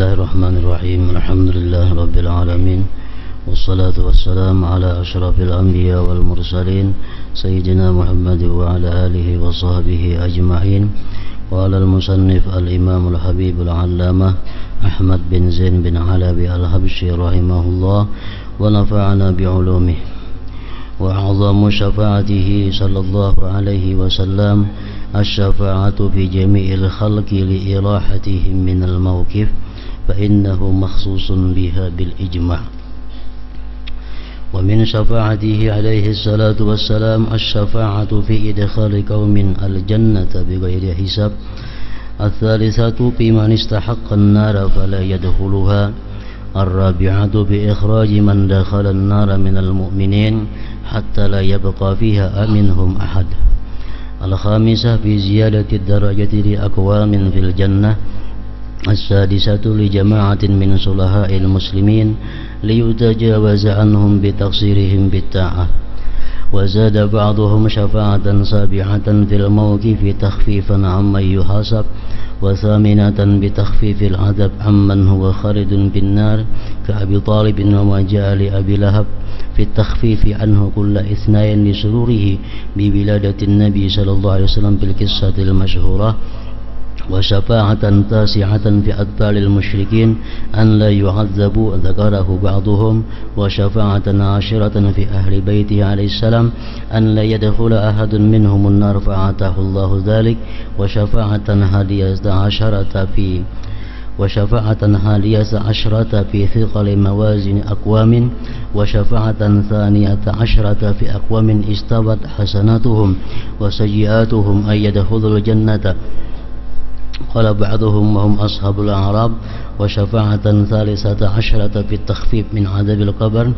Bismillahirrahmanirrahim. Alhamdulillahi rabbil alamin. Wassalatu wassalamu ala asyrafil anbiya wal mursalin Sayyidina Muhammad wa ala alihi wa sahbihi ajma'in. Wa ala al-musannif al-imam al-habib al-allamah Ahmad bin Zain bin Alabi al-Habsyi rahimahullah wa nafa'ana bi'ulumihi wa a'zamu syafa'atihi sallallahu alaihi wasallam asy-syafa'atu fi jami'il khalqi li irahatihim minal mawqif fa innahu makhsusun biha bil ijma'. Wa min syafa'atihi alaihi salatu wassalam asy-syafa'atu fi idkhali qaumin al-jannata bighairi hisab. Ats-tsalitsatu fi man istahaqqa an-nara fala yadkhuluha. Ar-rabi'atu bi ikhraji man dakhala an-nara minal mu'minin hatta la yabqa fiha minhum ahad. Al-khamisah fi ziyadati ad-darajati li aqwamin fil jannah. As-sadisatu li jama'atin min sulaha'il muslimin liyutajawaza anhum bi taqsirihim bit ta'ah. Wa zada ba'dhum syafa'atan sabi'atan fil mawqifi takhfifan 'amman yuhasab wa thaminatan bi takhfifil 'adab 'amman huwa khalidun bin nar ka Abi Talib wa ma ja'a li Abi Lahab fi takhfifi anhu kulla ithnain li sururihi bi biladatin nabi sallallahu alaihi wasallam bil qissatil masyhurah. Wa syafa'atan tasi'atan fi atbalil musyrikin an la yu'adzabu dzakarahu ba'dhum wa syafa'atan 'ashiratan fi ahli baitihi alaihi salam an la yadkhula ahadun minhum an-nar fa'atahu Allahu dzalik wa syafa'atan hadiyata 'asharata fi thiqali mawazin aqwamin wa syafa'atan thaniyata 'asharata fi aqwamin istawat hasanatuhum wa sayyi'atuhum ay yadkhulul jannata. Qala ba'duhum wa hum ashabul a'rab wa syafa'atan thalithata 'asyrata fi takhfif min 'adzabil qabr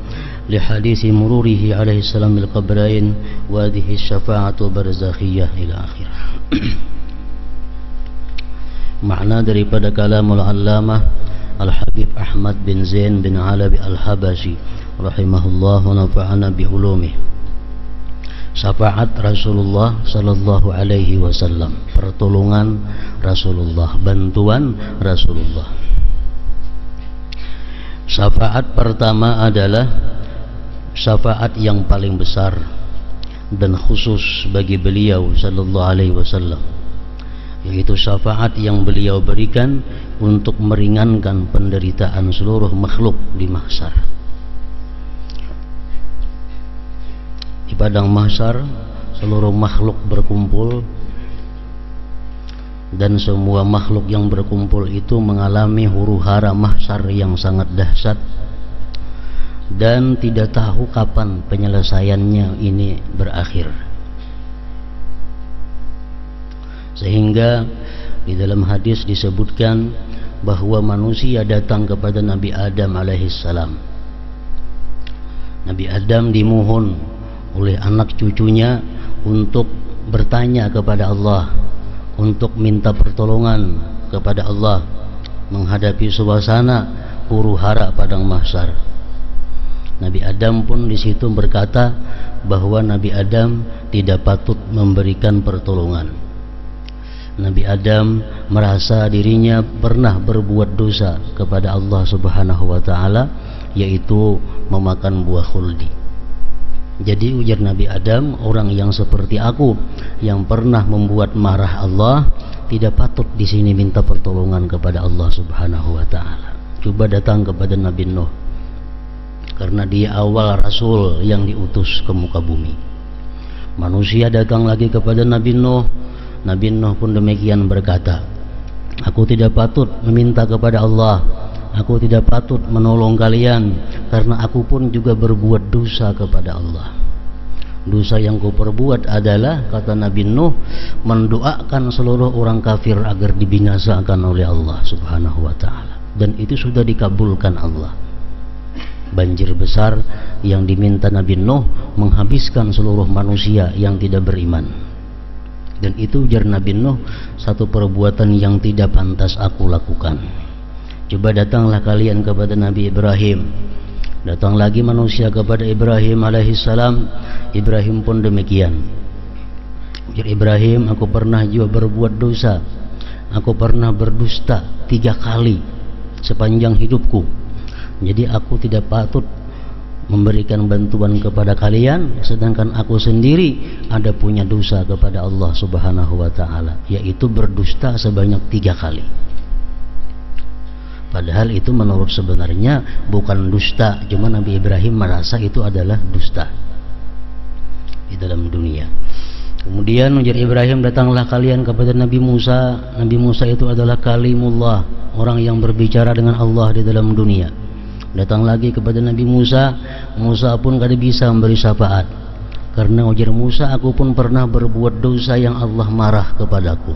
li hadisi mururihi alaihi salam bil qabrain wa hadhihi syafa'atu barzakhiyah ila akhir. Makna daripada kalamul allamah Al-Habib Ahmad bin Zain bin Alabi Al-Habsyi rahimahullah wa nafa'ana bi ulumihi. Syafaat Rasulullah sallallahu alaihi wasallam, pertolongan Rasulullah, bantuan Rasulullah. Syafaat pertama adalah syafaat yang paling besar dan khusus bagi beliau sallallahu alaihi wasallam, yaitu syafaat yang beliau berikan untuk meringankan penderitaan seluruh makhluk di mahsyar. Di padang mahsyar seluruh makhluk berkumpul, dan semua makhluk yang berkumpul itu mengalami huru-hara mahsyar yang sangat dahsyat dan tidak tahu kapan penyelesaiannya ini berakhir. Sehingga di dalam hadis disebutkan bahwa manusia datang kepada Nabi Adam alaihissalam. Nabi Adam dimohon oleh anak cucunya untuk bertanya kepada Allah, untuk minta pertolongan kepada Allah menghadapi suasana huru-hara padang mahsyar. Nabi Adam pun di situ berkata bahwa Nabi Adam tidak patut memberikan pertolongan. Nabi Adam merasa dirinya pernah berbuat dosa kepada Allah Subhanahu wa taala, yaitu memakan buah khuldi. Jadi ujar Nabi Adam, orang yang seperti aku yang pernah membuat marah Allah tidak patut di sini minta pertolongan kepada Allah Subhanahu wa taala. Coba datang kepada Nabi Nuh, karena dia awal rasul yang diutus ke muka bumi. Manusia datang lagi kepada Nabi Nuh. Nabi Nuh pun demikian berkata, aku tidak patut meminta kepada Allah, aku tidak patut menolong kalian, karena aku pun juga berbuat dosa kepada Allah. Dosa yang ku perbuat adalah, kata Nabi Nuh, mendoakan seluruh orang kafir agar dibinasakan oleh Allah Subhanahu wa ta'ala. Dan itu sudah dikabulkan Allah. Banjir besar yang diminta Nabi Nuh menghabiskan seluruh manusia yang tidak beriman. Dan itu ujar Nabi Nuh, satu perbuatan yang tidak pantas aku lakukan. Coba datanglah kalian kepada Nabi Ibrahim. Datang lagi manusia kepada Ibrahim alaihissalam. Ibrahim pun demikian. Ujar Ibrahim, aku pernah juga berbuat dosa, aku pernah berdusta 3 kali sepanjang hidupku. Jadi aku tidak patut memberikan bantuan kepada kalian, sedangkan aku sendiri ada punya dosa kepada Allah Subhanahu wa ta'ala, yaitu berdusta sebanyak 3 kali. Padahal itu menurut sebenarnya bukan dusta, cuma Nabi Ibrahim merasa itu adalah dusta di dalam dunia. Kemudian ujar Ibrahim, datanglah kalian kepada Nabi Musa. Nabi Musa itu adalah kalimullah, orang yang berbicara dengan Allah di dalam dunia. Datang lagi kepada Nabi Musa. Musa pun kada bisa memberi syafaat, karena ujar Musa, aku pun pernah berbuat dosa yang Allah marah kepadaku.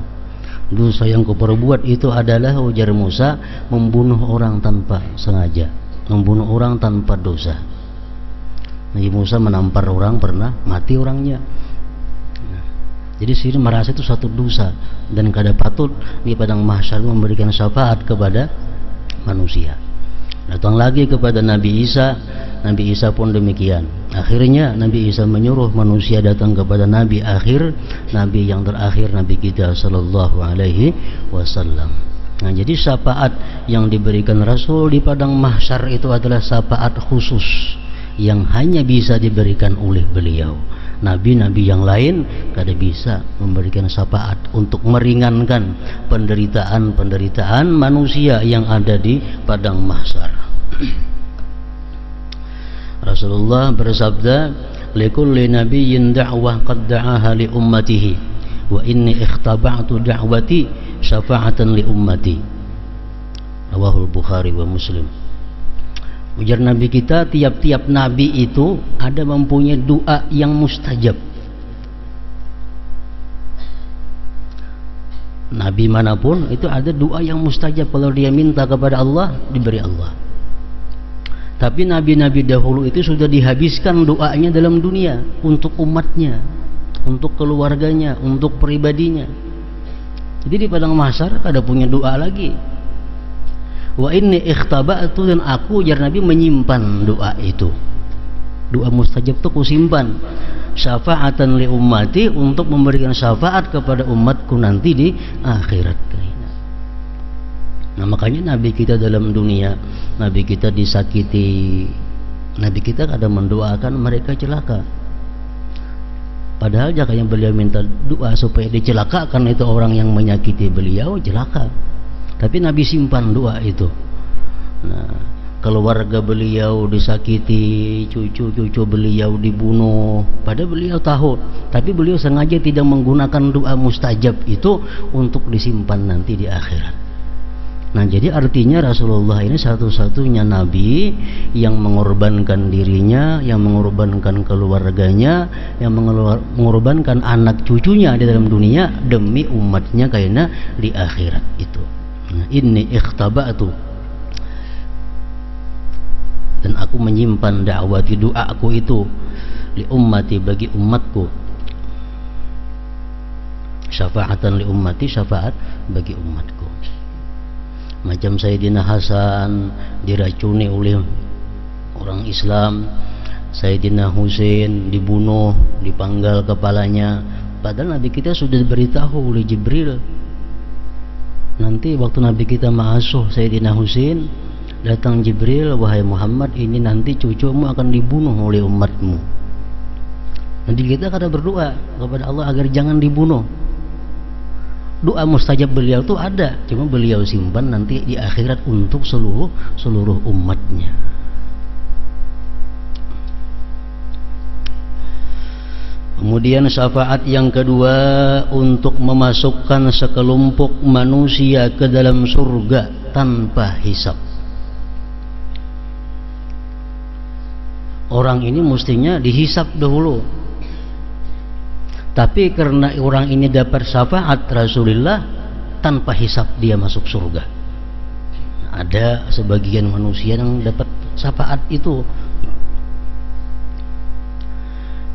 Dosa yang kuperbuat itu adalah, ujar Musa, membunuh orang tanpa sengaja, membunuh orang tanpa dosa. Nabi Musa menampar orang, pernah mati orangnya. Jadi sini merasa itu satu dosa dan kada patut di padang mahsyar memberikan syafaat kepada manusia. Datang lagi kepada Nabi Isa. Nabi Isa pun demikian. Akhirnya Nabi Isa menyuruh manusia datang kepada Nabi akhir, Nabi yang terakhir, Nabi kita sallallahu alaihi wasallam. Nah, jadi syafaat yang diberikan Rasul di padang mahsyar itu adalah syafaat khusus yang hanya bisa diberikan oleh beliau. Nabi-nabi yang lain kada bisa memberikan syafaat untuk meringankan penderitaan manusia yang ada di padang mahsyar. Rasulullah bersabda, likulli nabiyyin da'wah qad da'aha li ummatihi wa inni ikhtaba'tu da'wati syafa'atan li ummati. Rawahul Bukhari wa Muslim. Ujar Nabi kita, tiap-tiap Nabi itu ada mempunyai doa yang mustajab. Nabi manapun itu ada doa yang mustajab. Kalau dia minta kepada Allah, diberi Allah. Tapi Nabi-Nabi dahulu itu sudah dihabiskan doanya dalam dunia, untuk umatnya, untuk keluarganya, untuk pribadinya. Jadi di padang mahsyar ada punya doa lagi. Wa inni ikhtaba'tu, dan aku, jar Nabi, menyimpan doa itu. Doa mustajab itu ku simpan. Syafa'atan li ummati, untuk memberikan syafaat kepada umatku nanti di akhirat. Nah, makanya Nabi kita dalam dunia, Nabi kita disakiti, Nabi kita kadang mendoakan mereka celaka. Padahal jika yang beliau minta doa supaya dicelakakan itu orang yang menyakiti beliau, celaka. Tapi Nabi simpan doa itu. Nah, keluarga beliau disakiti, cucu-cucu beliau dibunuh, padahal beliau tahu, tapi beliau sengaja tidak menggunakan doa mustajab itu untuk disimpan nanti di akhirat. Nah, jadi artinya Rasulullah ini satu-satunya Nabi yang mengorbankan dirinya, yang mengorbankan keluarganya, yang mengorbankan anak cucunya di dalam dunia demi umatnya karena di akhirat itu. Nah, inni ikhtaba'tu, dan aku menyimpan dakwati, doaku itu, li ummati, bagi umatku, syafa'atan li ummati, syafaat bagi umatku. Macam Sayyidina Hasan diracuni oleh orang Islam, Sayyidina Husain dibunuh, dipanggal kepalanya, padahal Nabi kita sudah diberitahu oleh Jibril, nanti waktu Nabi kita ma'asuh Sayyidina Husain, datang Jibril, wahai Muhammad, ini nanti cucumu akan dibunuh oleh umatmu. Nanti kita kada berdoa kepada Allah agar jangan dibunuh. Doa mustajab beliau itu ada, cuma beliau simpan nanti di akhirat untuk seluruh umatnya. Kemudian syafaat yang kedua, untuk memasukkan sekelompok manusia ke dalam surga tanpa hisab. Orang ini mestinya dihisab dahulu, tapi karena orang ini dapat syafaat Rasulullah, tanpa hisab dia masuk surga. Ada sebagian manusia yang dapat syafaat itu.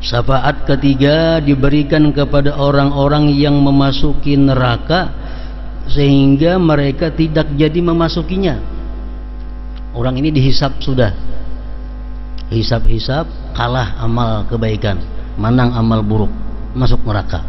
Syafaat ketiga diberikan kepada orang-orang yang memasuki neraka sehingga mereka tidak jadi memasukinya. Orang ini dihisab sudah, hisab-hisab, kalah amal kebaikan, menang amal buruk, masuk neraka.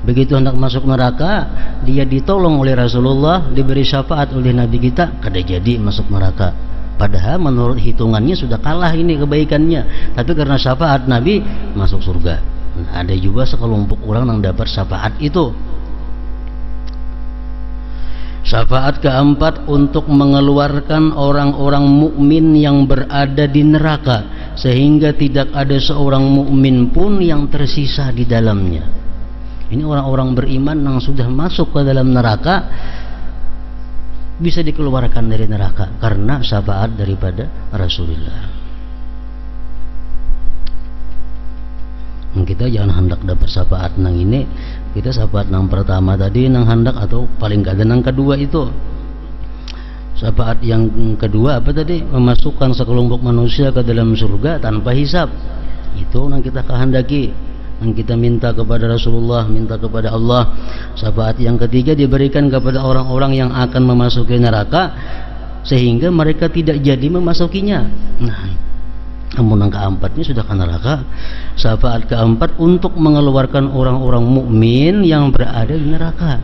Begitu hendak masuk neraka, dia ditolong oleh Rasulullah, diberi syafaat oleh Nabi kita, kada jadi masuk neraka. Padahal menurut hitungannya sudah kalah ini kebaikannya, tapi karena syafaat Nabi masuk surga. Nah, ada juga sekelompok orang yang dapat syafaat itu. Syafaat keempat untuk mengeluarkan orang-orang mukmin yang berada di neraka, sehingga tidak ada seorang mukmin pun yang tersisa di dalamnya. Ini orang-orang beriman yang sudah masuk ke dalam neraka bisa dikeluarkan dari neraka karena syafaat daripada Rasulullah. Kita jangan hendak dapat syafaat nang ini, kita syafaat nang pertama tadi nang hendak, atau paling kada nang kedua itu. Syafaat yang kedua apa tadi? Memasukkan sekelompok manusia ke dalam surga tanpa hisab. Itu nang kita kehendaki, yang kita minta kepada Rasulullah, minta kepada Allah. Syafaat yang ketiga diberikan kepada orang-orang yang akan memasuki neraka sehingga mereka tidak jadi memasukinya. Nah, namun yang keempatnya sudah ke neraka. Syafaat keempat untuk mengeluarkan orang-orang mukmin yang berada di neraka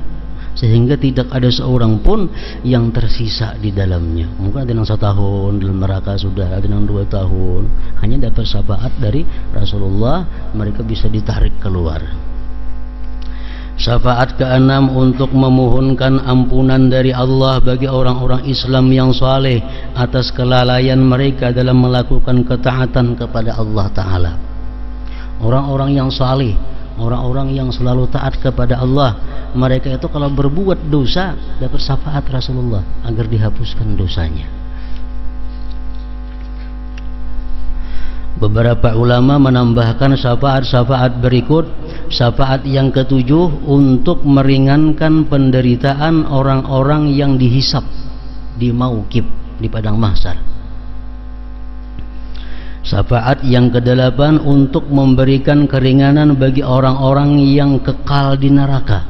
sehingga tidak ada seorang pun yang tersisa di dalamnya. Mungkin ada yang 1 tahun dalam neraka, sudah ada yang 2 tahun, hanya dapat syafaat dari Rasulullah, mereka bisa ditarik keluar. Syafaat keenam untuk memohonkan ampunan dari Allah bagi orang-orang Islam yang saleh atas kelalaian mereka dalam melakukan ketaatan kepada Allah Ta'ala. Orang-orang yang saleh, orang-orang yang selalu taat kepada Allah, mereka itu kalau berbuat dosa dapat syafaat Rasulullah agar dihapuskan dosanya. Beberapa ulama menambahkan syafaat-syafaat berikut. Syafaat yang ketujuh untuk meringankan penderitaan orang-orang yang dihisap di mauqif, di padang mahsyar. Syafaat yang kedelapan untuk memberikan keringanan bagi orang-orang yang kekal di neraka,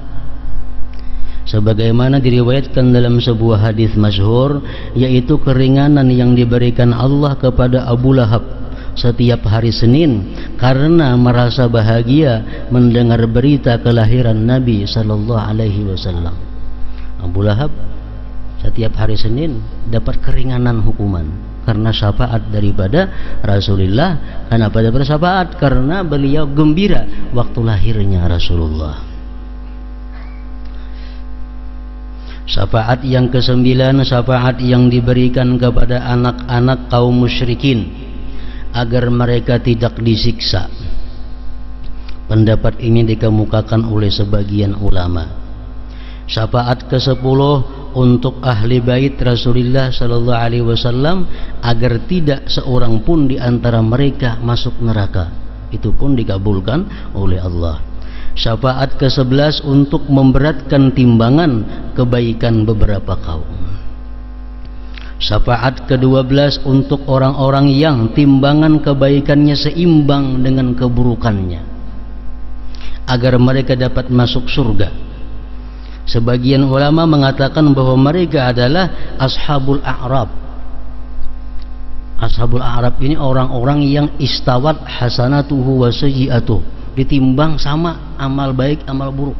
sebagaimana diriwayatkan dalam sebuah hadis masyhur, yaitu keringanan yang diberikan Allah kepada Abu Lahab setiap hari Senin karena merasa bahagia mendengar berita kelahiran Nabi sallallahu alaihi wasallam. Abu Lahab setiap hari Senin dapat keringanan hukuman karena syafaat daripada Rasulullah. Kenapa dapat syafaat? Karena beliau gembira waktu lahirnya Rasulullah. Syafaat yang ke-9, syafaat yang diberikan kepada anak-anak kaum musyrikin agar mereka tidak disiksa. Pendapat ini dikemukakan oleh sebagian ulama. Syafaat ke-10 untuk ahli bait Rasulullah sallallahu alaihi wasallam agar tidak seorang pun di antara mereka masuk neraka. Itu pun dikabulkan oleh Allah. Syafaat ke-11 untuk memberatkan timbangan kebaikan beberapa kaum. Syafaat ke-12 untuk orang-orang yang timbangan kebaikannya seimbang dengan keburukannya agar mereka dapat masuk surga. Sebagian ulama mengatakan bahwa mereka adalah ashabul a'rab. Ashabul a'rab ini orang-orang yang istawat hasanatuhu wa sayyi'atuh, ditimbang sama amal baik amal buruk.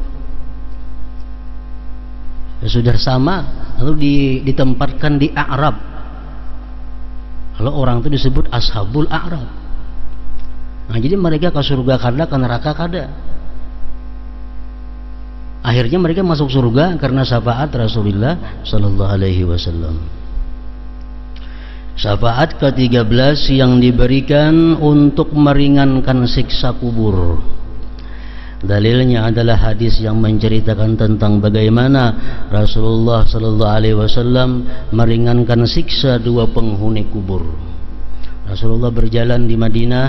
Sudah sama, lalu ditempatkan di A'rab. Lalu orang itu disebut ashabul A'rab. Nah, jadi mereka ke surga kada, ke neraka kada. Akhirnya mereka masuk surga karena syafaat Rasulullah sallallahu alaihi wasallam. Syafaat ke-13 yang diberikan untuk meringankan siksa kubur. Dalilnya adalah hadis yang menceritakan tentang bagaimana Rasulullah sallallahu alaihi wasallam meringankan siksa 2 penghuni kubur. Rasulullah berjalan di Madinah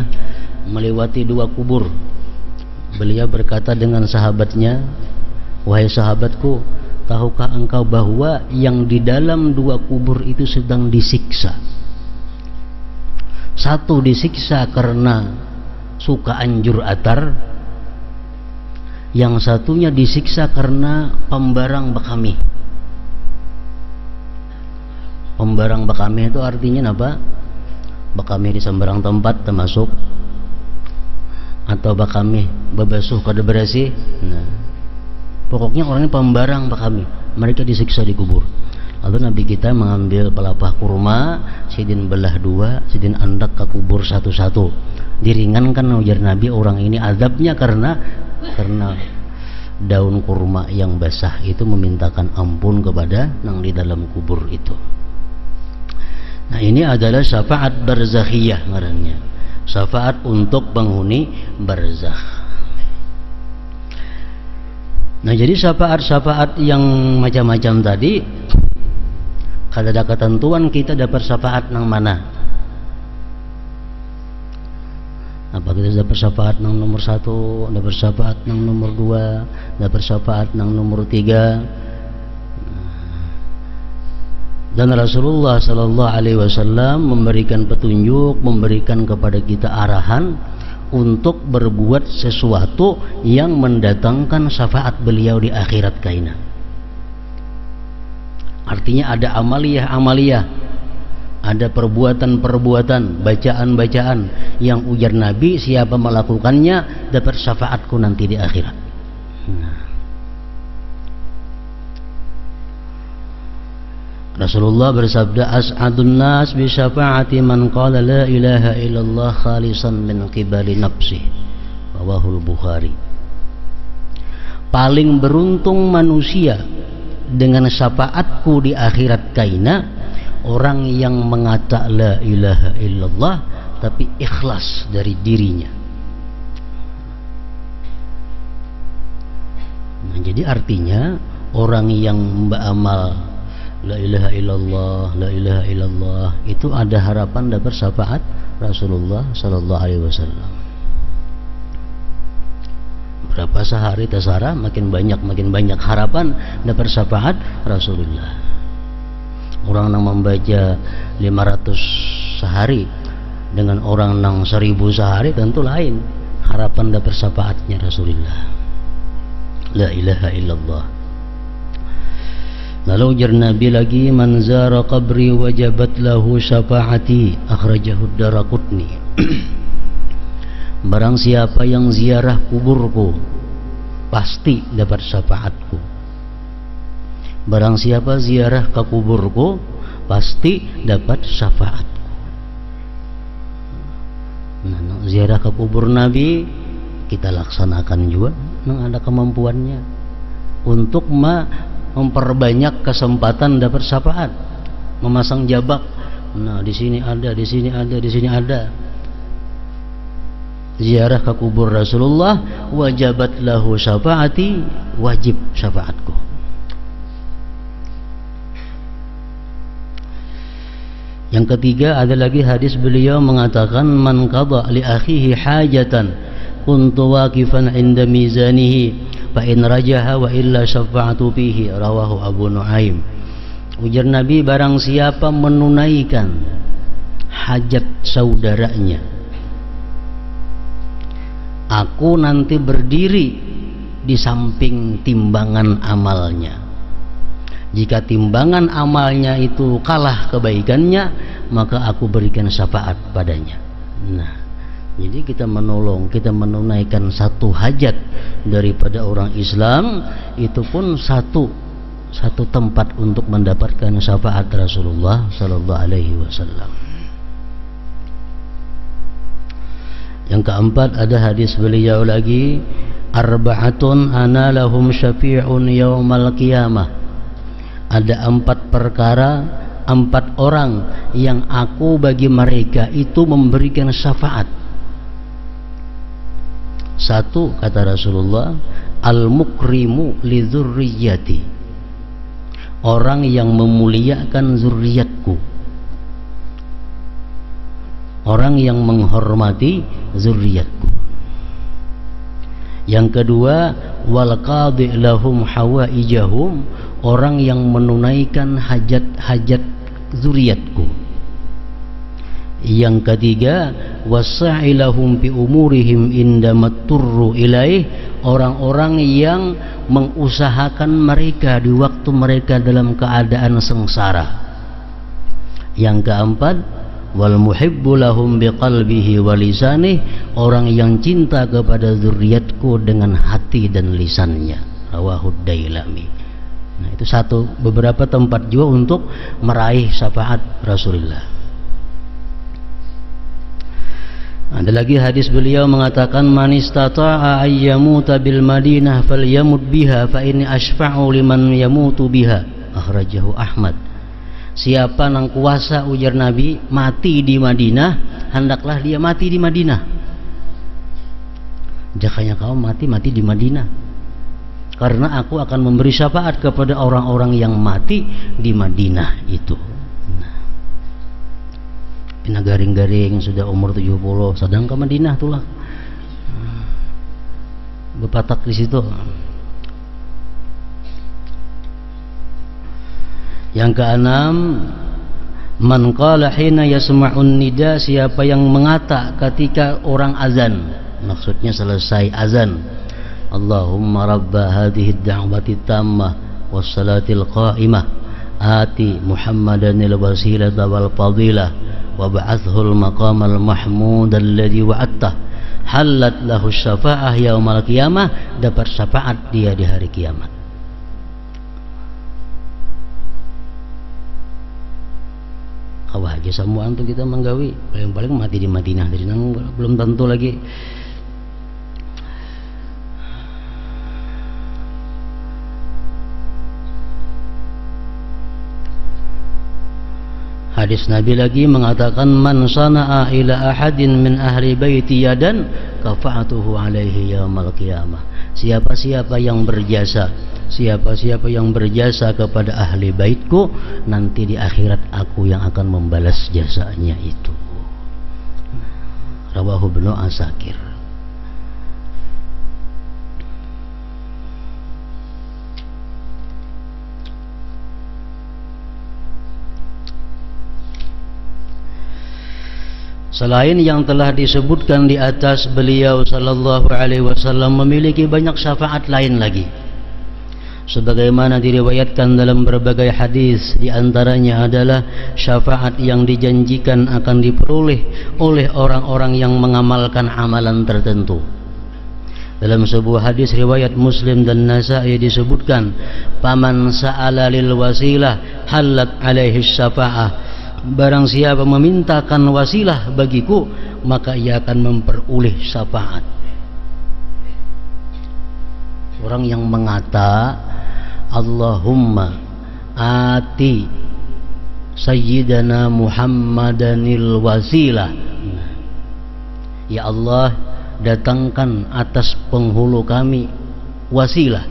melewati 2 kubur. Beliau berkata dengan sahabatnya, "Wahai sahabatku, tahukah engkau bahwa yang di dalam 2 kubur itu sedang disiksa? Satu disiksa karena suka anjur atar, yang satunya disiksa karena pembarang bakami." Pembarang bakami itu artinya apa? Bakami di sembarang tempat termasuk, atau bakami bebasuh kada bersih. Nah, Pokoknya orang ini pembarang Pak kami. Mereka disiksa di kubur. Lalu Nabi kita mengambil pelapah kurma, sidin belah dua, sidin andak ke kubur satu-satu. Diringankan ujar Nabi orang ini azabnya karena daun kurma yang basah itu memintakan ampun kepada yang di dalam kubur itu. Nah, ini adalah syafaat barzakhiyah ngarannya. Syafaat untuk penghuni barzakh. Nah, jadi syafaat-syafaat yang macam-macam tadi, kalau ada ketentuan kita dapat syafaat nang mana? Apa kita dapat syafaat nang nomor 1, dapat syafaat nang nomor 2, dapat syafaat nang nomor 3. Dan Rasulullah sallallahu alaihi wasallam memberikan petunjuk, memberikan kepada kita arahan untuk berbuat sesuatu yang mendatangkan syafaat beliau di akhirat kaina. Artinya ada amaliyah-amaliyah, ada perbuatan-perbuatan, bacaan-bacaan yang ujar Nabi siapa melakukannya dapat syafaatku nanti di akhirat. Rasulullah bersabda, as'adun nas bi syafaati man qala la ilaha illallah khalisan min qibali nafsi. Rawahul Bukhari. Paling beruntung manusia dengan syafaatku di akhirat kaina orang yang mengata la ilaha illallah tapi ikhlas dari dirinya. Nah, jadi artinya orang yang beramal la ilaha illallah, la ilaha illallah itu ada harapan dapat syafaat Rasulullah sallallahu alaihi wasallam. Berapa sehari tasara makin banyak harapan dapat syafaat Rasulullah. Orang yang membaca 500 sehari dengan orang yang 1000 sehari tentu lain harapan dapat syafaatnya Rasulullah. La ilaha illallah. Lalu ujar Nabi lagi, man zara qabri wajabat lahu syafaati, akhrajahu Daraqutni. Barang siapa yang ziarah kuburku pasti dapat syafaatku. Barang siapa ziarah ke kuburku pasti dapat syafaatku. Nah, ziarah ke kubur Nabi kita laksanakan juga yang ada kemampuannya untuk memperbanyak kesempatan dapat syafaat, memasang jabak. Nah, di sini ada, di sini ada, di sini ada. Ziarah ke kubur Rasulullah, wajabat lahu syafaati, wajib syafaatku. Yang ketiga ada lagi hadis beliau mengatakan, man qada li akhihi hajatan kuntu waqifan inda mizanihi fa in rajaha wa illa syafa'tu fihi, rawahu Abu Nuaim. Ujar Nabi, barang siapa menunaikan hajat saudaranya, aku nanti berdiri di samping timbangan amalnya. Jika timbangan amalnya itu kalah kebaikannya, maka aku berikan syafaat padanya. Nah, jadi kita menolong, kita menunaikan satu hajat daripada orang Islam, itu pun satu tempat untuk mendapatkan syafaat Rasulullah sallallahu alaihi wasallam. Yang keempat ada hadis beliau lagi, arba'atun ana lahum syafi'un yaumal qiyamah. Ada 4 perkara, 4 orang yang aku bagi mereka itu memberikan syafaat. 1, kata Rasulullah, al-mukrimu li dzurriyyati, orang yang memuliakan zuriatku, orang yang menghormati zuriatku. Yang kedua, wal qadi lahum hawaijahum, orang yang menunaikan hajat-hajat zuriatku. Yang ketiga, wasa'ilahum bi umurihim indamatturru ilaih, orang-orang yang mengusahakan mereka di waktu mereka dalam keadaan sengsara. Yang keempat, wal muhibbu lahum biqalbihi wa lisanih, orang yang cinta kepada zuriatku dengan hati dan lisannya. Rawahud Dailami. Nah, itu satu beberapa tempat juga untuk meraih syafaat Rasulullah. Ada lagi hadis beliau mengatakan, man istata'a ayyamuta bil Madinah falyamut biha fa inni asfa'u liman yamutu biha. Akhrajahu Ahmad. Siapa nang kuasa, ujar Nabi, mati di Madinah, hendaklah dia mati di Madinah. Jakanya kau mati di Madinah, karena aku akan memberi syafaat kepada orang-orang yang mati di Madinah itu. Pina garing-garing sudah umur 70 sedang ke Madinah tulah, bepatak di situ. Yang keenam, man qala hina yasma'un nida, siapa yang mengata ketika orang azan, maksudnya selesai azan, Allahumma rabba hadhihi ad-da'wati tammah was salatil qa'imah ati Muhammadanil wasilata wal fadilah wa ba'athul maqamal mahmud alladhi wa'attah halat lahu syafa'ah yaumal qiyamah, dapat syafaat dia di hari kiamat. Kawah aja samuan tuh kita menggawi, paling-paling mati di Madinah, jadi belum tentu lagi. Hadis Nabi lagi mengatakan, man sana'a ila ahadin min ahli baiti yadan kafa'atuhu alaihi yaumal qiyamah. Siapa-siapa yang berjasa, siapa-siapa yang berjasa kepada ahli baitku, nanti di akhirat aku yang akan membalas jasanya itu. Rawahu Ibnu Asakir. Selain yang telah disebutkan di atas, beliau sallallahu alaihi wasallam memiliki banyak syafaat lain lagi, sebagaimana diriwayatkan dalam berbagai hadis. Di antaranya adalah syafaat yang dijanjikan akan diperoleh oleh orang-orang yang mengamalkan amalan tertentu. Dalam sebuah hadis riwayat Muslim dan Nasa'i disebutkan, paman sa'ala lil wasilah halat alaihi syafa'ah, barang siapa memintakan wasilah bagiku, maka ia akan memperoleh syafaat. Orang yang mengata Allahumma ati sayyidana Muhammadanil wasilah, ya Allah, datangkan atas penghulu kami wasilah.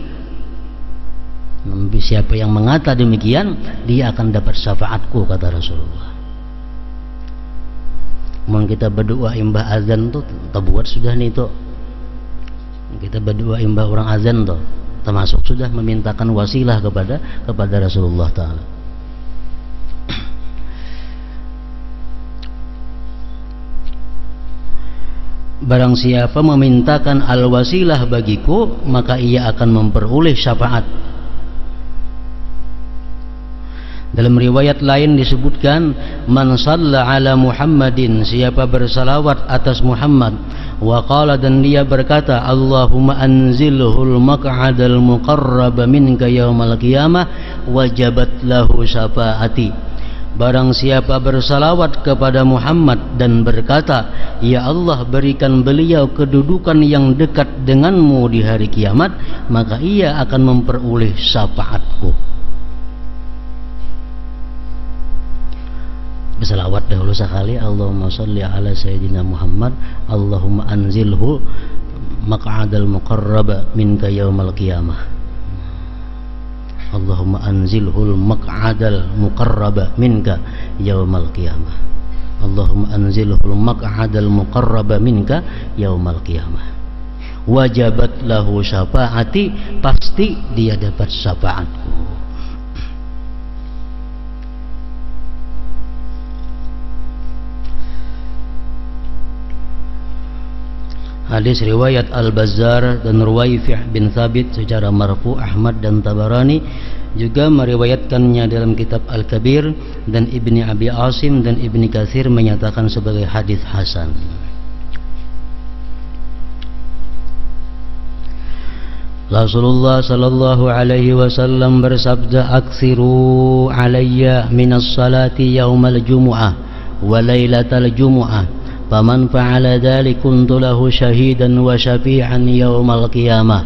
Siapa yang mengata demikian, dia akan dapat syafaatku, kata Rasulullah. Mohon kita berdoa imbah azan tuh terbuat sudah nih tuh. Kita berdoa imbah orang azan tuh, termasuk sudah memintakan wasilah kepada Rasulullah Ta'ala. Barang siapa memintakan al-wasilah bagiku, maka ia akan memperoleh syafaat. Dalam riwayat lain disebutkan, man shalla ala Muhammadin, siapa bersalawat atas Muhammad, wa qala, dan dia berkata, Allahumma anzilhul maq'adal muqarrab minka yaumal qiyamah wajabat lahu syafaati. Barang siapa bersalawat kepada Muhammad dan berkata, ya Allah, berikan beliau kedudukan yang dekat denganmu di hari kiamat, maka ia akan memperoleh syafaatku. Bersalawat dahulu sekali, Allahumma sholli ala sayyidina Muhammad, Allahumma anzilhu maq'adal muqarrab minka yaumal qiyamah. Allahumma anzilhul maq'adal muqarrab minka yaumal qiyamah. Allahumma anzilhul maq'adal muqarrab minka yaumal qiyamah. Wajabat lahu syafaati, pasti dia dapat syafaatku. Hadis riwayat Al-Bazzar dan Ruwayfi' bin Thabit secara marfu'. Ahmad dan Tabarani juga meriwayatkannya dalam kitab Al-Kabir, dan Ibni Abi Asim dan Ibni Katsir menyatakan sebagai hadis hasan. Rasulullah sallallahu alaihi wasallam bersabda, "Aksiru alayya minas salati yaumal jumu'ah wa lailatal jumu'ah, faman fa'ala dzalik kuntu lahu syahidan wa syafi'an yaumal qiyamah."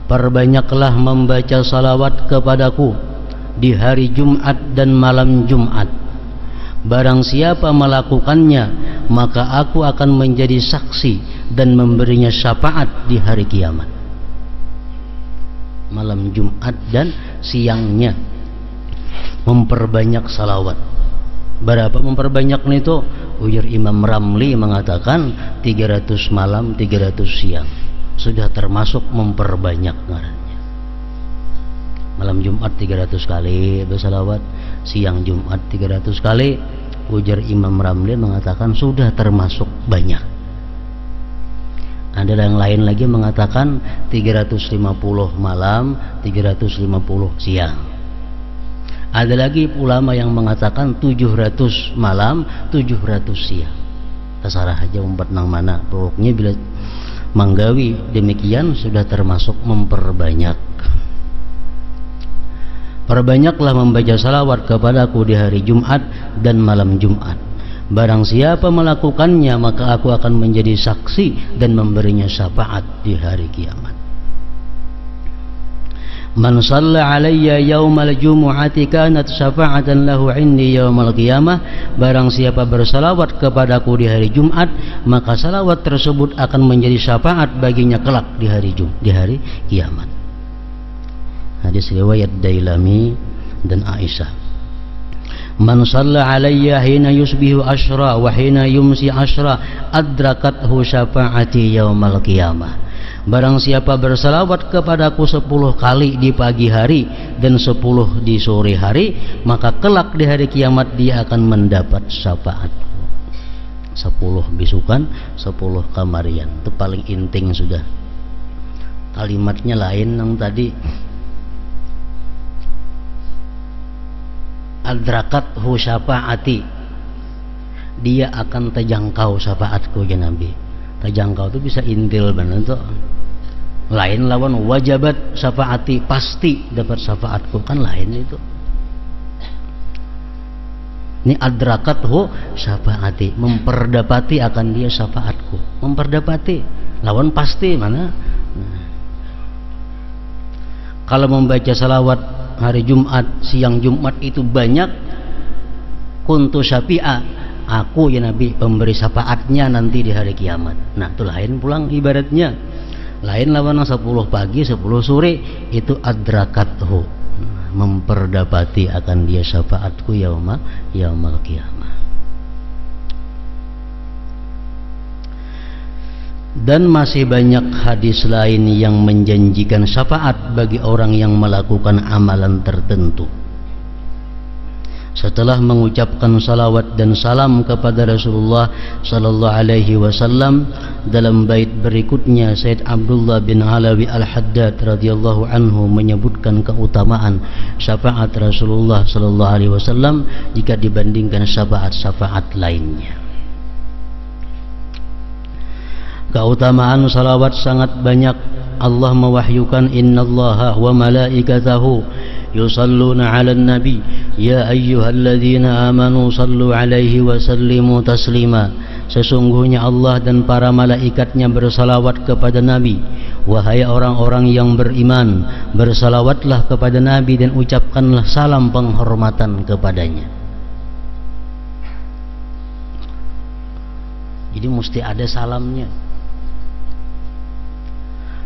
Perbanyaklah membaca salawat kepadaku di hari Jumat dan malam Jumat. Barang siapa melakukannya, maka aku akan menjadi saksi dan memberinya syafaat di hari kiamat. Malam Jumat dan siangnya memperbanyak salawat. Berapa memperbanyak itu? Ujar Imam Ramli mengatakan 300 malam 300 siang sudah termasuk memperbanyak ngarannya. Malam Jumat 300 kali bersalawat, siang Jumat 300 kali. Ujar Imam Ramli mengatakan sudah termasuk banyak. Ada yang lain lagi mengatakan 350 malam 350 siang. Ada lagi ulama yang mengatakan 700 malam 700 siang. Terserah aja umpet nang mana. Pokoknya bila manggawi demikian sudah termasuk memperbanyak. Perbanyaklah membaca salawat kepadaku di hari Jumat dan malam Jumat. Barang siapa melakukannya, maka aku akan menjadi saksi dan memberinya syafaat di hari kiamat. Man shalla alayya yaumal jumu'ati kanat syafa'atan lahu indi yaumal qiyamah. Barang siapa bersalawat kepadaku di hari Jumat, maka salawat tersebut akan menjadi syafaat baginya kelak di hari kiamat. Hadis riwayat Dailami dan Aisyah. Man shalla alayya hina yusbihu asyra wa hina yumsi asyra adrakathu syafa'ati yaumal qiyamah. Barang siapa bersalawat kepadaku 10 kali di pagi hari dan 10 di sore hari, maka kelak di hari kiamat dia akan mendapat syafaat. 10 bisukan, 10 kamarian. Itu paling inting sudah. Kalimatnya lain yang tadi. Adrakathu syafaati, dia akan terjangkau syafaatku ya Nabi. Terjangkau itu bisa intil benar tuh. Lain lawan wajabat syafaati, pasti dapat syafaatku, kan lain itu. Ini adrakathu syafaati, memperdapati akan dia syafaatku. Memperdapati lawan pasti mana? Kalau membaca salawat hari Jumat, siang Jumat itu banyak, kuntu syafi'a, aku ya Nabi pemberi syafaatnya nanti di hari kiamat. Nah itu lain pulang ibaratnya. Lain lawan 10 pagi 10 sore itu adrakathu, memperdapati akan dia syafaatku yaumal qiyamah. Dan masih banyak hadis lain yang menjanjikan syafaat bagi orang yang melakukan amalan tertentu. Setelah mengucapkan salawat dan salam kepada Rasulullah sallallahu alaihi wasallam, dalam bait berikutnya Sayyid Abdullah bin Alawi Al-Haddad radhiyallahu anhu menyebutkan keutamaan syafaat Rasulullah sallallahu alaihi wasallam jika dibandingkan syafaat-syafaat lainnya. Keutamaan salawat sangat banyak. Allah mewahyukan, innallaha wa malaikatahu yusalluna 'alan nabi ya ayyuhalladzina amanu sallu 'alaihi wa sallimu taslima. Sesungguhnya Allah dan para malaikatnya bersalawat kepada Nabi. Wahai orang-orang yang beriman, bersalawatlah kepada Nabi dan ucapkanlah salam penghormatan kepadanya. Jadi mesti ada salamnya.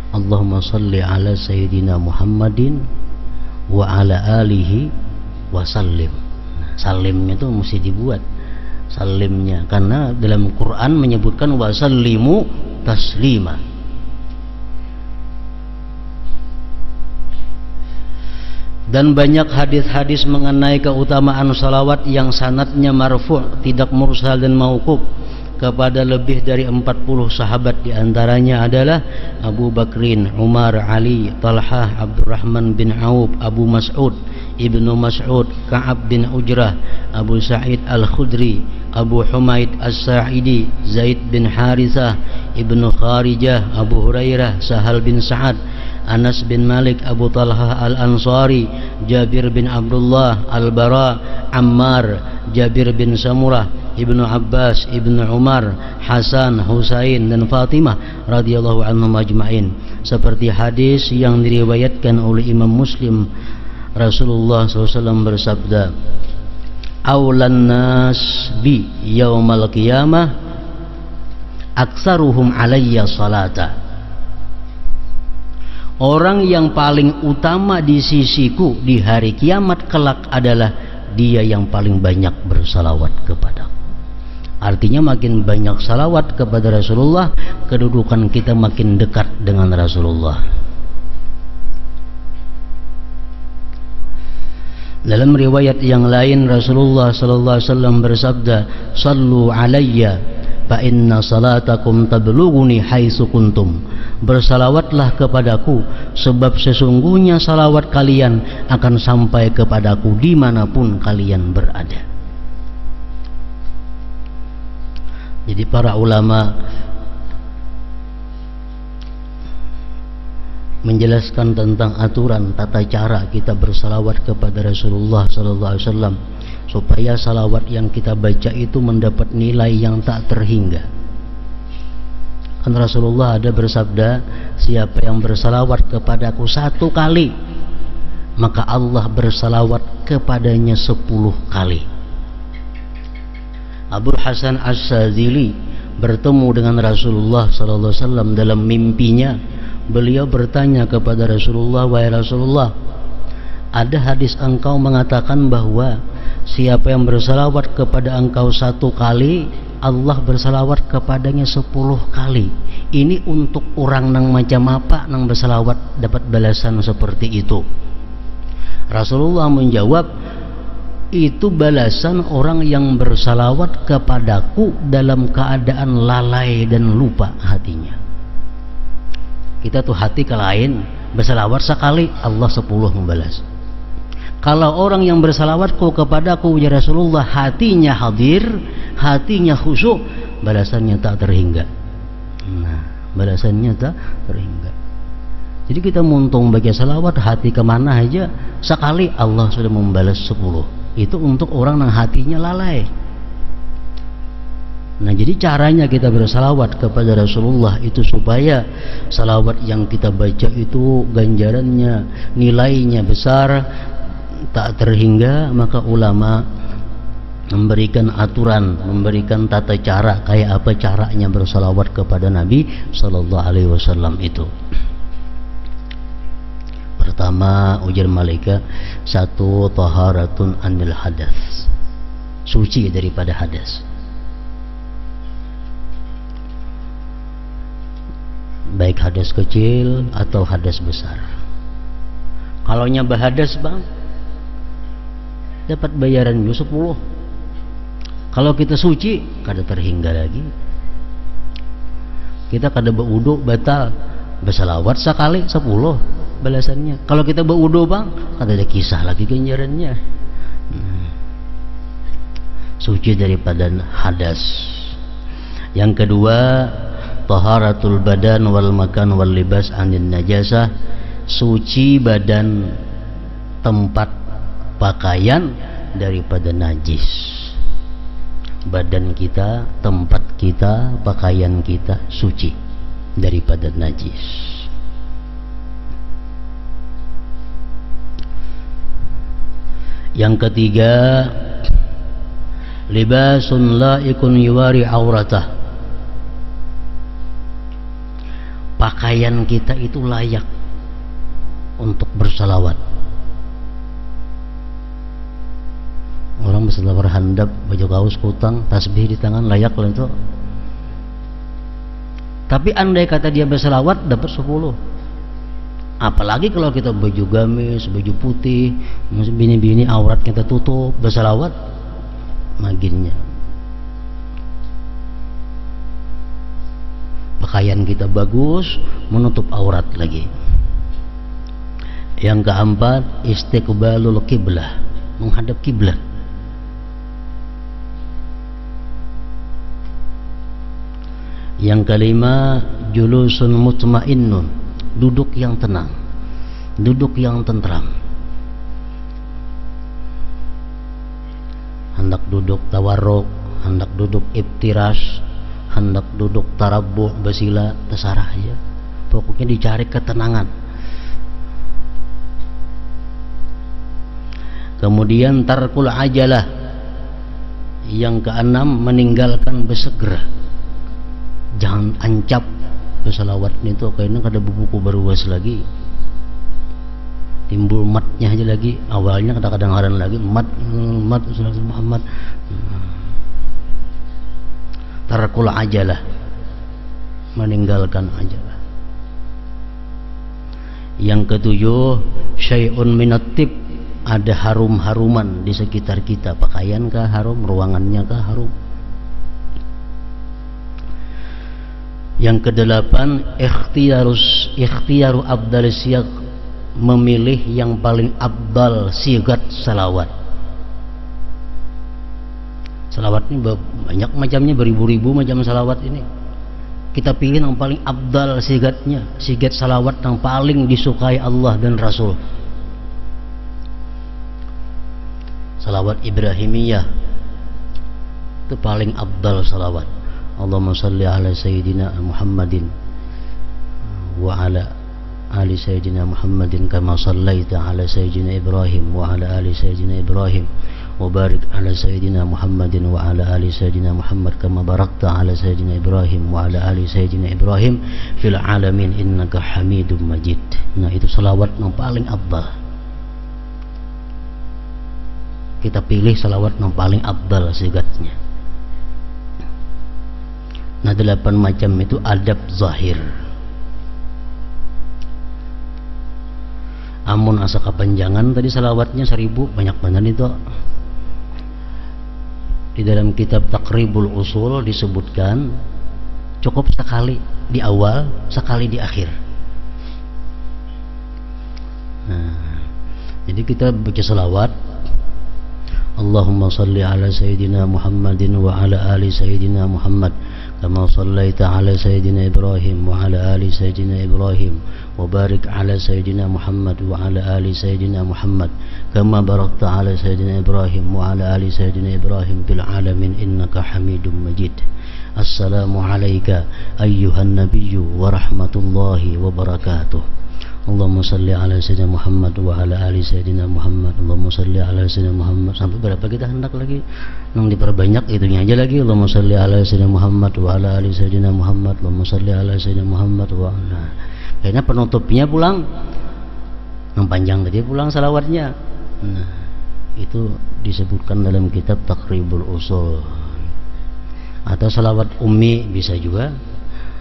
Allahumma salli ala sayyidina Muhammadin wa ala alihi wa sallim. Salimnya itu mesti dibuat salimnya, karena dalam Quran menyebutkan wa sallimu taslima. Dan banyak hadis-hadis mengenai keutamaan salawat yang sanadnya marfu', tidak mursal dan mauquf, kepada lebih dari 40 sahabat. Di antaranya adalah Abu Bakrin, Umar, Ali, Talhah, Abdurrahman bin Auf, Abu Mas'ud, Ibnu Mas'ud, Ka'ab bin Ujrah, Abu Sa'id Al-Khudri, Abu Humaid As-Sa'idi, Zaid bin Harithah, Ibnu Kharijah, Abu Hurairah, Sahal bin Sa'ad, Anas bin Malik, Abu Talha Al-Ansari, Jabir bin Abdullah, Al-Bara, Ammar, Jabir bin Samurah, Ibnu Abbas, Ibnu Umar, Hasan, Husain dan Fatimah radhiyallahu anhum ajma'in. Seperti hadis yang diriwayatkan oleh Imam Muslim, Rasulullah SAW bersabda, "Aulan nas bi yaumal qiyamah aktsaruhum alayya salata." Orang yang paling utama di sisiku di hari kiamat kelak adalah dia yang paling banyak bersalawat kepadaku. Artinya makin banyak salawat kepada Rasulullah, kedudukan kita makin dekat dengan Rasulullah. Dalam riwayat yang lain Rasulullah sallallahu alaihi wasallam bersabda, "Shallu alayya fa inna salatakum tablughuni haitsu kuntum." Bersalawatlah kepadaku, sebab sesungguhnya salawat kalian akan sampai kepadaku dimanapun kalian berada. Jadi para ulama menjelaskan tentang aturan tata cara kita bersalawat kepada Rasulullah sallallahu alaihi wasallam supaya salawat yang kita baca itu mendapat nilai yang tak terhingga. Kan Rasulullah ada bersabda, siapa yang bersalawat kepadaku 1 kali, maka Allah bersalawat kepadanya 10 kali. Abu Hasan As-Sadzili bertemu dengan Rasulullah sallallahu alaihi wasallam dalam mimpinya. Beliau bertanya kepada Rasulullah, "Wahai Rasulullah, ada hadis engkau mengatakan bahwa siapa yang bersalawat kepada engkau 1 kali, Allah bersalawat kepadanya 10 kali. Ini untuk orang nang macam apa nang bersalawat dapat balasan seperti itu?" Rasulullah menjawab, "Itu balasan orang yang bersalawat kepadaku dalam keadaan lalai dan lupa hatinya." Kita tuh hati ke lain, bersalawat sekali, Allah 10 membalas. Kalau orang yang bersalawatku kepadaku ya Rasulullah hatinya hadir, hatinya khusyuk, balasannya tak terhingga. Nah, balasannya tak terhingga. Jadi kita muntung bagi salawat hati kemana aja, sekali Allah sudah membalas 10. Itu untuk orang yang hatinya lalai. Nah, jadi caranya kita bersalawat kepada Rasulullah itu supaya salawat yang kita baca itu ganjarannya, nilainya besar, tak terhingga. Maka ulama memberikan aturan, memberikan tata cara kayak apa caranya bersalawat kepada Nabi sallallahu alaihi wasallam itu. Pertama, ujar malaikat, 1, taharatun anil hadas, suci daripada hadas. Baik hadas kecil atau hadas besar. Kalau nyabah hadas bang, dapat bayaran 10. Kalau kita suci, kada terhingga lagi. Kita kada berwudu batal, bersalawat sekali 10 balasannya. Kalau kita berwudu bang, kada ada kisah lagi ganjarannya. Suci daripada hadas. Yang kedua, taharatul badan wal makan wal libas anin najasah, suci badan, tempat, pakaian daripada najis. Badan kita, tempat kita, pakaian kita suci daripada najis. Yang ketiga, libasun laikun yuwari auratah, pakaian kita itu layak untuk bersalawat. Orang bersalawat handap, baju kaos kutang, tasbih di tangan, layak lah itu. Tapi andai kata dia bersalawat dapat 10. Apalagi kalau kita baju gamis, baju putih, bini-bini aurat kita tutup, bersalawat maginnya. Pakaian kita bagus, menutup aurat lagi. Yang keempat, istiqbalul qiblah, menghadap kiblat. Yang kelima, julusun mutmainnun, duduk yang tenang, duduk yang tentram. Hendak duduk tawarruk, hendak duduk iftirash, hendak duduk tarabuh, basila, terserah aja. Pokoknya dicari ketenangan. Kemudian tarkul ajalah, yang keenam meninggalkan bersegera. Jangan ancap berselawat itu, kayaknya ada buku beruas lagi, timbul matnya aja lagi. Awalnya kadang-kadang haran lagi mat Muhammad. Tarkul ajalah, meninggalkan ajalah. Yang ketujuh, syai'un minat tib, ada harum-haruman di sekitar kita. Pakaian kah harum, ruangannya kah harum. Yang kedelapan, ikhtiyaru abdal siyag, memilih yang paling abdal sigat salawat. Salawat ini banyak macamnya, beribu-ribu macam salawat ini. Kita pilih yang paling abdal sigatnya, sigat salawat yang paling disukai Allah dan Rasul. Salawat Ibrahimiyah itu paling abdal salawat. Allahumma salli ala sayyidina Muhammadin wa ala ali sayyidina Muhammadin kama sallaita ala sayyidina Ibrahim wa ala ali sayyidina Ibrahim wa barik ala sayyidina Muhammadin wa ala ali sayyidina Muhammad kama barakta ala sayyidina Ibrahim wa ala ali sayyidina Ibrahim fil alamin innaka Hamidum Majid. Nah, itu salawat yang paling abdal. Kita pilih salawat yang paling abdal sigatnya. Nah, 8 macam itu adab zahir. Amun asa kepanjangan tadi salawatnya 1000, banyak benar itu. Di dalam kitab Taqribul Usul disebutkan cukup sekali di awal, sekali di akhir. Nah, jadi kita baca salawat, Allahumma salli ala sayyidina Muhammadin wa ala ali sayyidina Muhammad kama sallaita ala sayyidina Ibrahim wa ala ali sayyidina Ibrahim wa barik ala sayyidina Muhammad wa ala ali sayyidina Muhammad kama barakta ala sayyidina Ibrahim wa ala ali sayyidina Ibrahim fil alamin innaka Hamidum Majid. Assalamu alayka ayyuhan nabiyyu wa rahmatullahi wa barakatuh. Allahumma salli ala sayyidina Muhammad wa ala ali sayyidina Muhammad. Allahumma salli ala sayyidina Muhammad. Sampai berapa kita hendak lagi? Nang diperbanyak itunya aja lagi. Allahumma salli ala sayyidina Muhammad wa ala ali sayyidina Muhammad. Allahumma salli ala sayyidina Muhammad wa ala. Kayaknya penutupnya pulang. Yang panjang tadi pulang salawatnya. Nah, itu disebutkan dalam kitab Taqribul Usul. Atau salawat ummi bisa juga.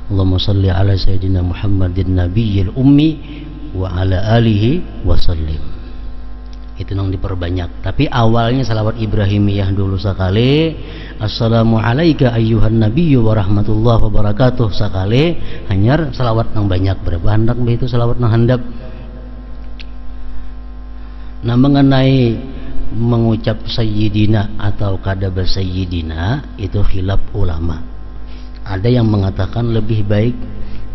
Allahumma salli ala sayyidina Muhammadin nabiyil ummi wa ala alihi wasallim. Itu yang diperbanyak. Tapi awalnya salawat Ibrahimiyah dulu sekali. Assalamu alayka ayyuhan nabiyyu wa rahmatullahi wa barakatuh sekali. Hanyar salawat yang banyak. Berapa hendak itu salawat yang handap. Nah, mengenai mengucap sayyidina atau kadaba sayyidina itu khilaf ulama. Ada yang mengatakan lebih baik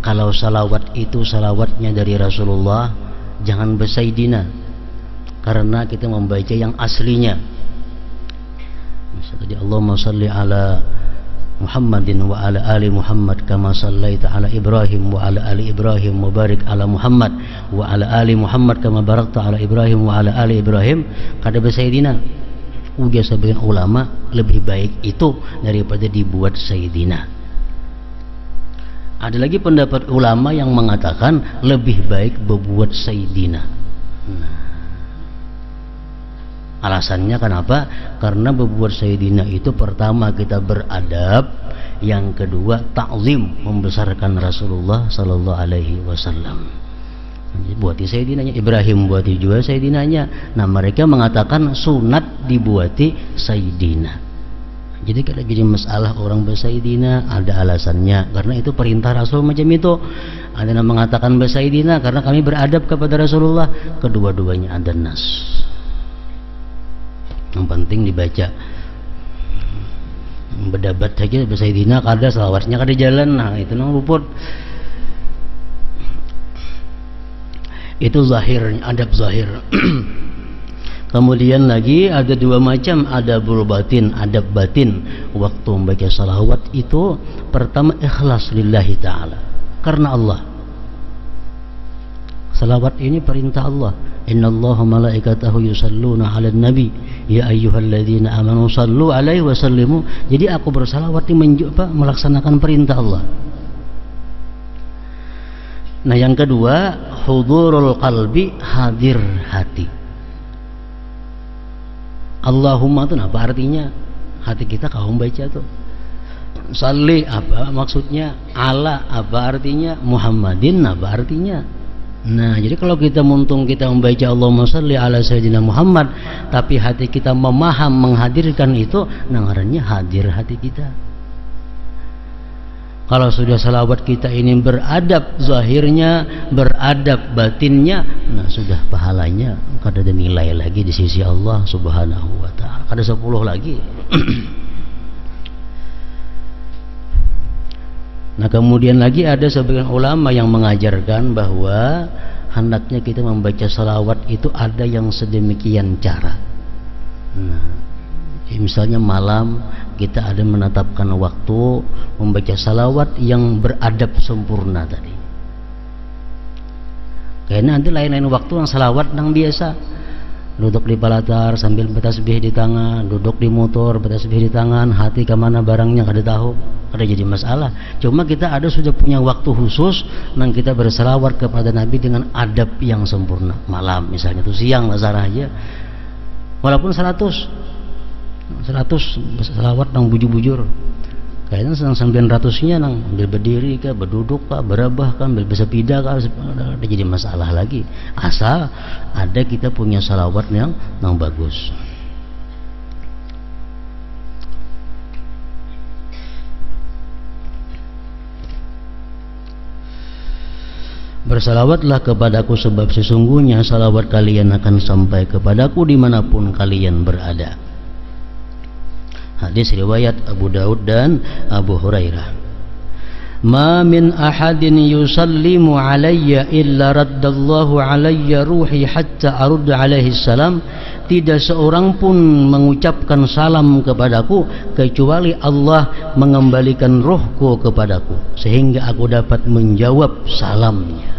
kalau salawat itu salawatnya dari Rasulullah, jangan bersayyidina, karena kita membaca yang aslinya. Misalnya Allahumma salli ala Muhammadin wa ala ali Muhammad kama sallaita ala Ibrahim wa ala ali Ibrahim wa barik ala Muhammad wa ala ali Muhammad kama barakta ala Ibrahim wa ala ali Ibrahim, kada bersayyidina. Ujar sebagian ulama lebih baik itu daripada dibuat sayyidina. Ada lagi pendapat ulama yang mengatakan lebih baik berbuat sayyidina. Nah, alasannya kenapa? Karena berbuat sayyidina itu pertama kita beradab, yang kedua ta'zim, membesarkan Rasulullah sallallahu alaihi wasallam. Buati sayyidinanya, Ibrahim buati juga sayyidinanya. Nah, mereka mengatakan sunat dibuati sayyidina. Jadi kalau jadi masalah orang bersayyidina ada alasannya, karena itu perintah Rasul macam itu. Ada yang mengatakan bersayyidina karena kami beradab kepada Rasulullah. Kedua-duanya ada nas. Yang penting dibaca. Berdebat saja bersayyidina kada salawatnya kada jalan. Nah, itu nang luput. Itu zahirnya, adab zahir. Kemudian lagi ada dua macam adabul batin, adab batin. Waktu membaca salawat itu pertama ikhlas lillahi ta'ala, karena Allah. Salawat ini perintah Allah. Innallaha malaikatahu yusalluna 'alan nabi ya ayyuhalladzina amanu sallu 'alaihi wa sallimu. Jadi aku bersalawat ini melaksanakan perintah Allah. Nah, yang kedua, hudurul qalbi, hadir hati. Allahumma itu apa artinya? Hati kita kalau membaca tuh. Salli apa maksudnya? Ala apa artinya? Muhammadin apa artinya? Nah, jadi kalau kita membaca Allahumma salli ala sayyidina Muhammad, tapi hati kita memaham, menghadirkan itu, ngarannya hadir hati kita. Kalau sudah salawat kita ini beradab zahirnya, beradab batinnya, nah sudah pahalanya kada ada nilai lagi di sisi Allah Subhanahu wa ta'ala. Ada 10 lagi. Nah, kemudian lagi ada sebagian ulama yang mengajarkan bahwa hendaknya kita membaca salawat itu ada yang sedemikian cara. Nah, misalnya malam kita ada menetapkan waktu membaca salawat yang beradab sempurna tadi. Kayaknya nanti lain-lain waktu yang salawat yang biasa, duduk di palatar sambil bertasbih di tangan, duduk di motor bertasbih di tangan, hati kemana barangnya kada tahu, kada jadi masalah. Cuma kita ada sudah punya waktu khusus yang kita bersalawat kepada Nabi dengan adab yang sempurna. Malam misalnya itu siang lazarah aja, walaupun 100 salawat nang bujur-bujur, kayaknya 900-nya nang berdiri kah, berduduk kah, berabah kah, bersepeda kah, ada jadi masalah lagi. Asal ada kita punya salawat yang bagus. Bersalawatlah kepadaku sebab sesungguhnya salawat kalian akan sampai kepadaku dimanapun kalian berada. Hadis riwayat Abu Daud dan Abu Hurairah. Ma min ahadin yusallimu alayya illa raddallahu alayya ruhi hatta arud alaihi salam. Tidak seorang pun mengucapkan salam kepadaku kecuali Allah mengembalikan rohku kepadaku sehingga aku dapat menjawab salamnya.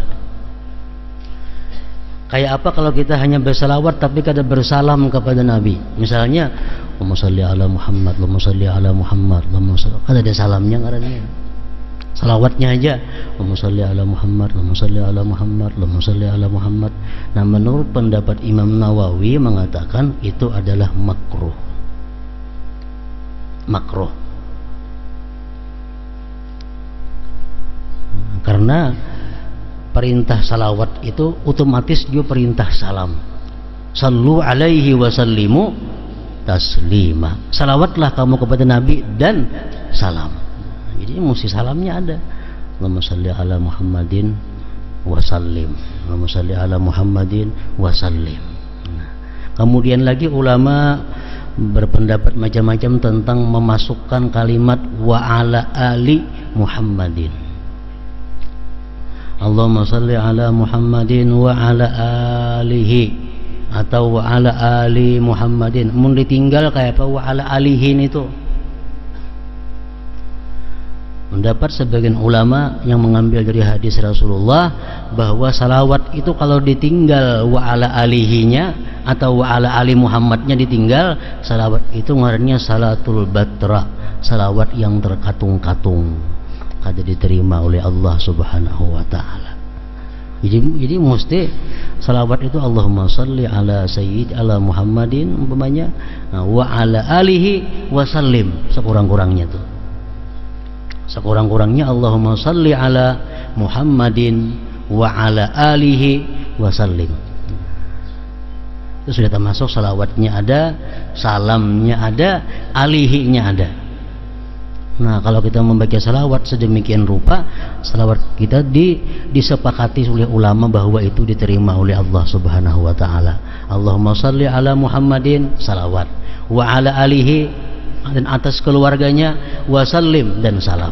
Kayak apa kalau kita hanya bersalawat tapi kada bersalam kepada Nabi? Misalnya, Allahumma shalli ala Muhammad, Allahumma shalli ala Muhammad, Allahumma shalli, kada ada salamnya ngarannya. Salawatnya aja, Allahumma shalli ala Muhammad, Allahumma shalli ala Muhammad, Allahumma shalli ala Muhammad. Nah, menurut pendapat Imam Nawawi mengatakan itu adalah makruh. Makruh. Karena perintah salawat itu otomatis juga perintah salam. Sallu alaihi wasallimu taslima. Salawatlah kamu kepada Nabi dan salam. Jadi mesti salamnya ada. Allahumma salli ala Muhammadin wasallim. Allahumma salli ala Muhammadin wasallim. Nah, kemudian lagi ulama berpendapat macam-macam tentang memasukkan kalimat wa ala ali Muhammadin. Allahumma salli ala Muhammadin wa ala alihi, atau wa ala ali Muhammadin. Mun ditinggal kayak apa wa ala alihin itu? Mendapat sebagian ulama yang mengambil dari hadis Rasulullah bahwa salawat itu kalau ditinggal wa ala alihinya atau wa ala ali Muhammadnya ditinggal, salawat itu ngarannya salatul batra, salawat yang terkatung-katung, kada diterima oleh Allah Subhanahu wa ta'ala. Jadi mesti salawat itu Allahumma salli ala sayyid ala Muhammadin umpamanya, wa ala alihi wasallim, sekurang-kurangnya tuh. Sekurang-kurangnya Allahumma salli ala Muhammadin wa ala alihi wasallim. Itu sudah termasuk salawatnya ada, salamnya ada, alihinya ada. Nah, kalau kita membaca salawat sedemikian rupa, salawat kita disepakati oleh ulama bahwa itu diterima oleh Allah Subhanahu wa ta'ala. Allahumma salli ala Muhammadin, salawat, wa ala alihi, dan atas keluarganya, wasallim, dan salam.